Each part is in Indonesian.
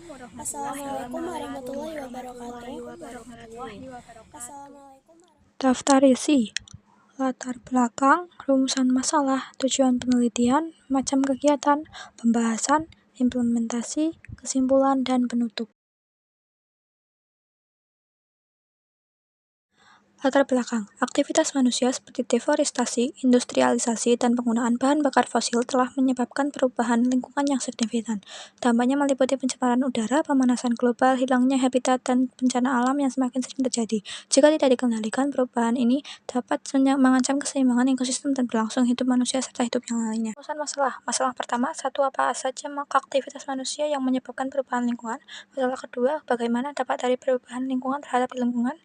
Assalamualaikum warahmatullahi wabarakatuh. Daftar isi, latar belakang, rumusan masalah, tujuan penelitian, macam kegiatan, pembahasan, implementasi, kesimpulan, dan penutup. Latar belakang, aktivitas manusia seperti deforestasi, industrialisasi, dan penggunaan bahan bakar fosil telah menyebabkan perubahan lingkungan yang signifikan. Dampaknya meliputi pencemaran udara, pemanasan global, hilangnya habitat, dan bencana alam yang semakin sering terjadi. Jika tidak dikendalikan, perubahan ini dapat mengancam keseimbangan ekosistem dan berlangsung hidup manusia serta hidup yang lainnya. Rumusan masalah. Masalah pertama, apa saja aktivitas manusia yang menyebabkan perubahan lingkungan. Masalah kedua, bagaimana dampak dari perubahan lingkungan terhadap lingkungan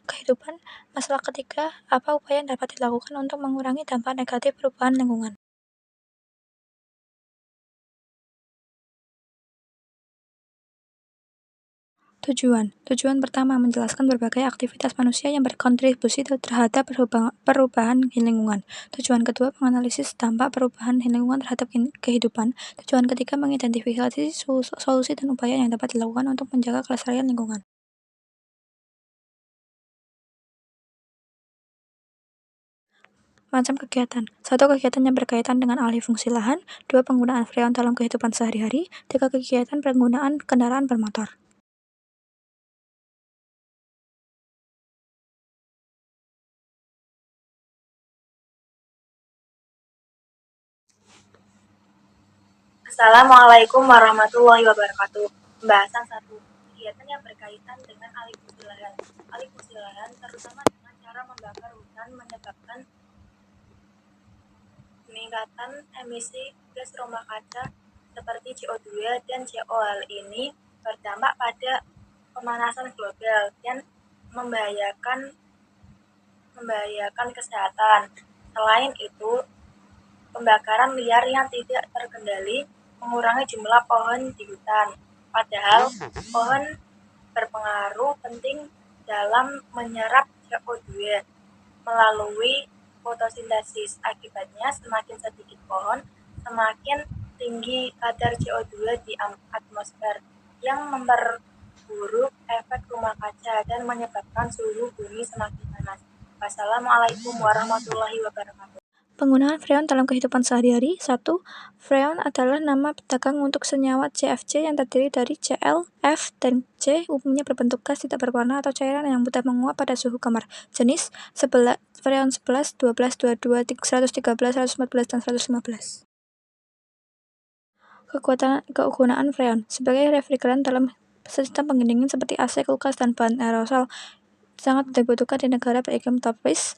kehidupan. Masalah ketiga, apa upaya yang dapat dilakukan untuk mengurangi dampak negatif perubahan lingkungan? Tujuan pertama, menjelaskan berbagai aktivitas manusia yang berkontribusi terhadap perubahan lingkungan. Tujuan kedua, menganalisis dampak perubahan lingkungan terhadap kehidupan. Tujuan ketiga, mengidentifikasi solusi dan upaya yang dapat dilakukan untuk menjaga kelestarian lingkungan. Macam kegiatan. 1. Kegiatan yang berkaitan dengan alih fungsi lahan. 2. Penggunaan freon dalam kehidupan sehari-hari. 3. Kegiatan penggunaan kendaraan bermotor. Assalamualaikum warahmatullahi wabarakatuh. Pembahasan 1. Kegiatan yang berkaitan dengan alih fungsi lahan. Alih fungsi lahan terutama dengan cara membakar hutan menyebabkan peningkatan emisi gas rumah kaca seperti CO2 dan CO. Hal ini berdampak pada pemanasan global dan membahayakan kesehatan. Selain itu, pembakaran liar yang tidak terkendali mengurangi jumlah pohon di hutan. Padahal pohon berpengaruh penting dalam menyerap CO2 melalui fotosintesis. Akibatnya, semakin sedikit pohon, semakin tinggi kadar CO2 di atmosfer yang memperburuk efek rumah kaca dan menyebabkan suhu bumi semakin panas. Wassalamualaikum warahmatullahi wabarakatuh. Penggunaan freon dalam kehidupan sehari-hari. 1. Freon adalah nama dagang untuk senyawa CFC yang terdiri dari Cl, F, dan C, umumnya berbentuk gas tidak berwarna atau cairan yang mudah menguap pada suhu kamar. Jenis freon 11, 12, 22, 113, 114, dan 115. Kegunaan freon sebagai refrigeran dalam sistem pendingin seperti AC, kulkas, dan bahan aerosol sangat dibutuhkan di negara beriklim tropis.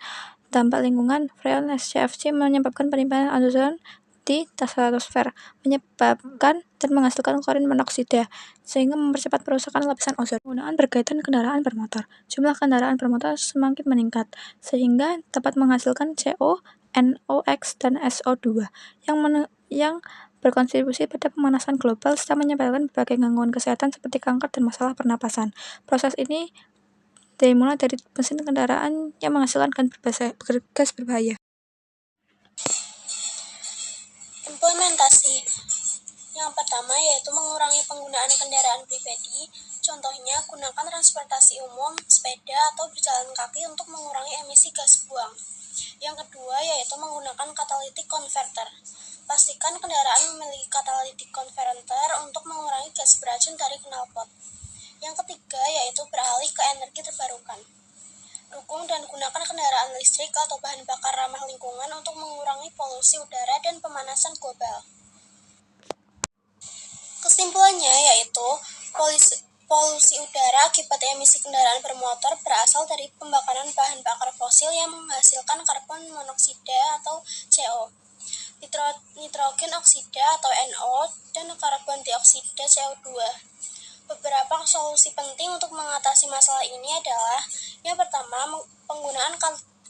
Dampak lingkungan, freon CFC menyebabkan penyimpanan ozon di stratosfer, menyebabkan dan menghasilkan klorin monoksida, sehingga mempercepat perusakan lapisan ozon. Penggunaan berkaitan kendaraan bermotor. Jumlah kendaraan bermotor semakin meningkat, sehingga dapat menghasilkan CO, NOx, dan SO2 yang berkontribusi pada pemanasan global serta menyebabkan berbagai gangguan kesehatan seperti kanker dan masalah pernapasan. Proses ini dimulai dari mesin kendaraan yang menghasilkan gas berbahaya. Implementasi. Yang pertama yaitu mengurangi penggunaan kendaraan pribadi. Contohnya, gunakan transportasi umum, sepeda, atau berjalan kaki untuk mengurangi emisi gas buang. Yang kedua yaitu menggunakan catalytic converter. Pastikan kendaraan memiliki catalytic converter untuk mengurangi gas beracun dari knalpot. Yang ketiga yaitu beralih ke energi terbarukan. Dukung dan gunakan kendaraan listrik atau bahan bakar ramah lingkungan untuk mengurangi polusi udara dan pemanasan global. Kesimpulannya yaitu polusi udara akibat emisi kendaraan bermotor berasal dari pembakaran bahan bakar fosil yang menghasilkan karbon monoksida atau CO, nitrogen oksida atau NO, dan karbon dioksida CO2. Beberapa solusi penting untuk mengatasi masalah ini adalah: yang pertama, penggunaan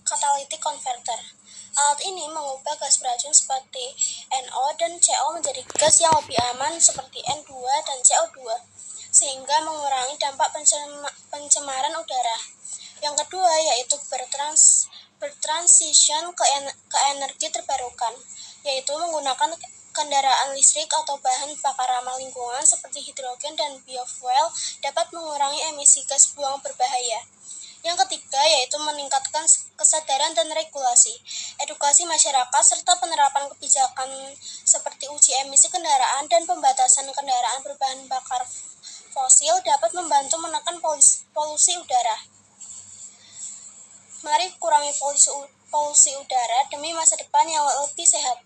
catalytic converter. Alat ini mengubah gas beracun seperti NO dan CO menjadi gas yang lebih aman seperti N2 dan CO2, sehingga mengurangi dampak pencemaran udara. Yang kedua yaitu bertransition ke energi terbarukan, yaitu menggunakan kendaraan listrik atau bahan bakar ramah lingkungan seperti hidrogen dan biofuel dapat mengurangi emisi gas buang berbahaya. Yang ketiga yaitu meningkatkan kesadaran dan regulasi, edukasi masyarakat, serta penerapan kebijakan seperti uji emisi kendaraan dan pembatasan kendaraan berbahan bakar fosil dapat membantu menekan polusi udara. Mari kurangi polusi udara demi masa depan yang lebih sehat.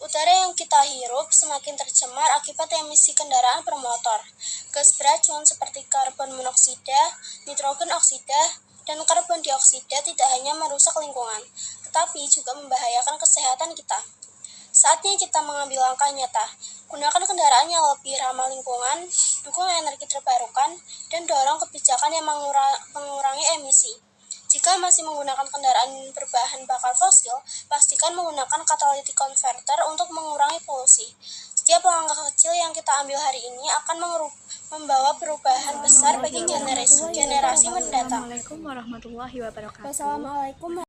Udara yang kita hirup semakin tercemar akibat emisi kendaraan bermotor. Gas beracun seperti karbon monoksida, nitrogen oksida, dan karbon dioksida tidak hanya merusak lingkungan, tetapi juga membahayakan kesehatan kita. Saatnya kita mengambil langkah nyata. Gunakan kendaraan yang lebih ramah lingkungan, dukung energi terbarukan, dan dorong kebijakan yang mengurangi emisi. Jika masih menggunakan kendaraan berbahan bakar fosil, pastikan menggunakan catalytic converter untuk mengurangi polusi. Setiap langkah kecil yang kita ambil hari ini akan membawa perubahan besar bagi generasi mendatang. Assalamualaikum warahmatullahi wabarakatuh. Wassalamualaikum.